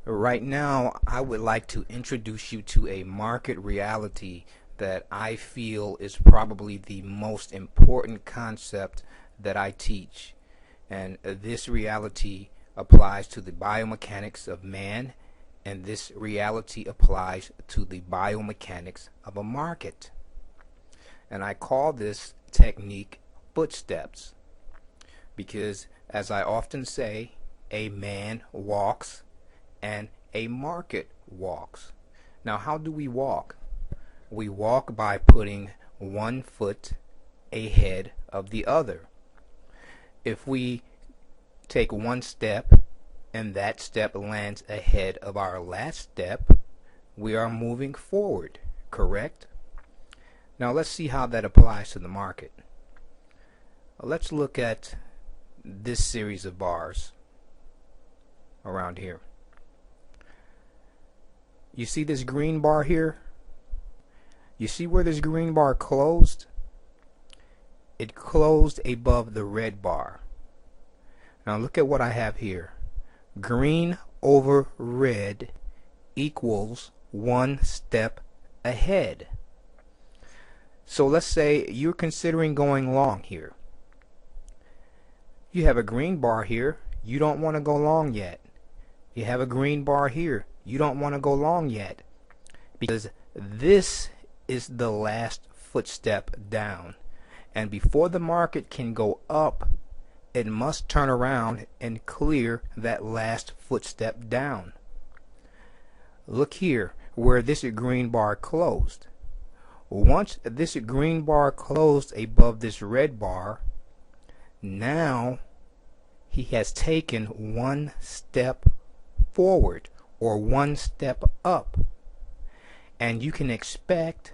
Right now, I would like to introduce you to a market reality that I feel is probably the most important concept that I teach. And this reality applies to the biomechanics of man, and this reality applies to the biomechanics of a market. And I call this technique footsteps because, as I often say, a man walks and a market walks. Now, how do we walk? We walk by putting one foot ahead of the other. If we take one step and that step lands ahead of our last step, we are moving forward, correct? Now let's see how that applies to the market. Let's look at this series of bars around here. You see this green bar here? You see where this green bar closed? It closed above the red bar. Now look at what I have here. Green over red equals one step ahead. So let's say you're considering going long here. You have a green bar here. You don't want to go long yet. You have a green bar here. You don't want to go long yet, because this is the last footstep down, and before the market can go up, it must turn around and clear that last footstep down. Look here where this green bar closed. Once this green bar closed above this red bar, now he has taken one step forward or one step up, and you can expect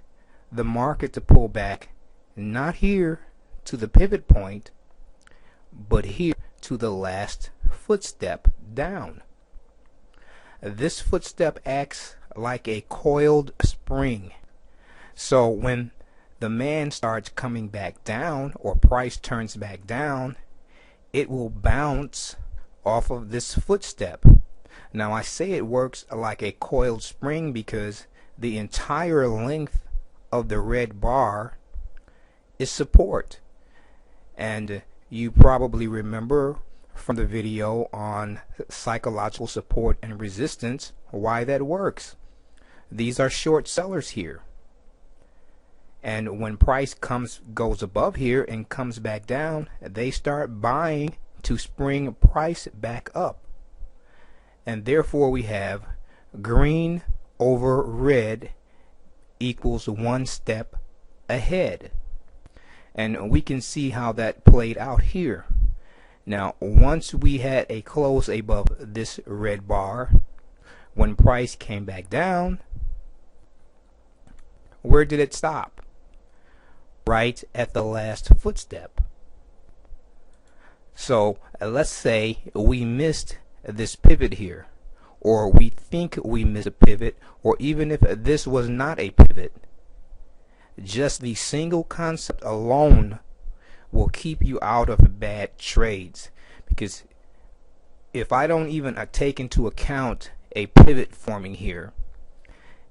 the market to pull back, not here to the pivot point, but here to the last footstep down. This footstep acts like a coiled spring. So when the man starts coming back down, or price turns back down, it will bounce off of this footstep. Now I say it works like a coiled spring because the entire length of the red bar is support. And you probably remember from the video on psychological support and resistance why that works. These are short sellers here. And when price goes above here and comes back down, they start buying to spring price back up. And therefore we have green over red equals one step ahead. And we can see how that played out here. Now once we had a close above this red bar, when price came back down, where did it stop? Right at the last footstep. So let's say we missed this pivot here, or we think we missed a pivot, or even if this was not a pivot, just the single concept alone will keep you out of bad trades. Because if I don't even take into account a pivot forming here,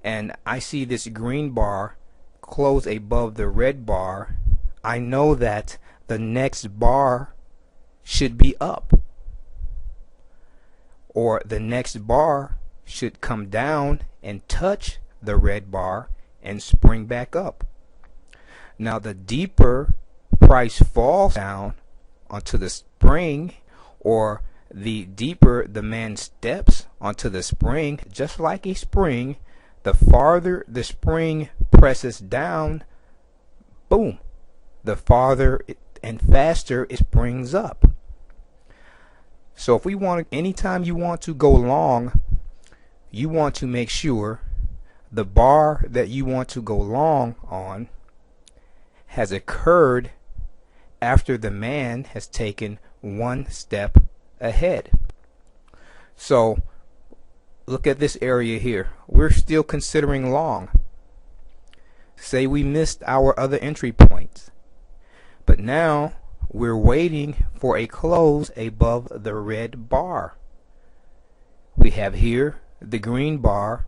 and I see this green bar close above the red bar, I know that the next bar should be up, or the next bar should come down and touch the red bar and spring back up. Now the deeper price falls down onto the spring, or the deeper the man steps onto the spring, just like a spring, the farther the spring presses down, boom, the farther and faster it springs up. So if we want, anytime you want to go long, you want to make sure the bar that you want to go long on has occurred after the man has taken one step ahead. So look at this area here. We're still considering long. Say we missed our other entry points, but now we're waiting for a close above the red bar. We have here the green bar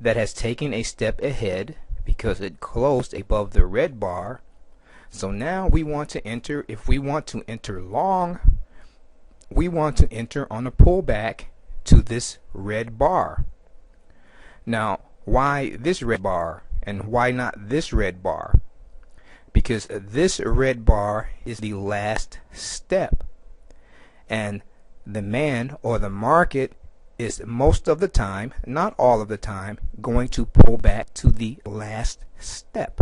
that has taken a step ahead because it closed above the red bar. So now we want to enter, if we want to enter long, we want to enter on a pullback to this red bar. Now, why this red bar and why not this red bar? Because this red bar is the last step, and the man or the market is most of the time, not all of the time, going to pull back to the last step.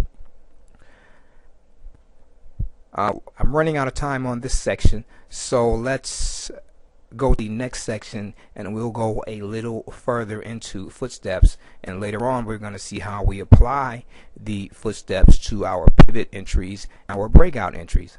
I'm running out of time on this section, so let's go to the next section and we'll go a little further into footsteps, and later on we're going to see how we apply the footsteps to our pivot entries, our breakout entries.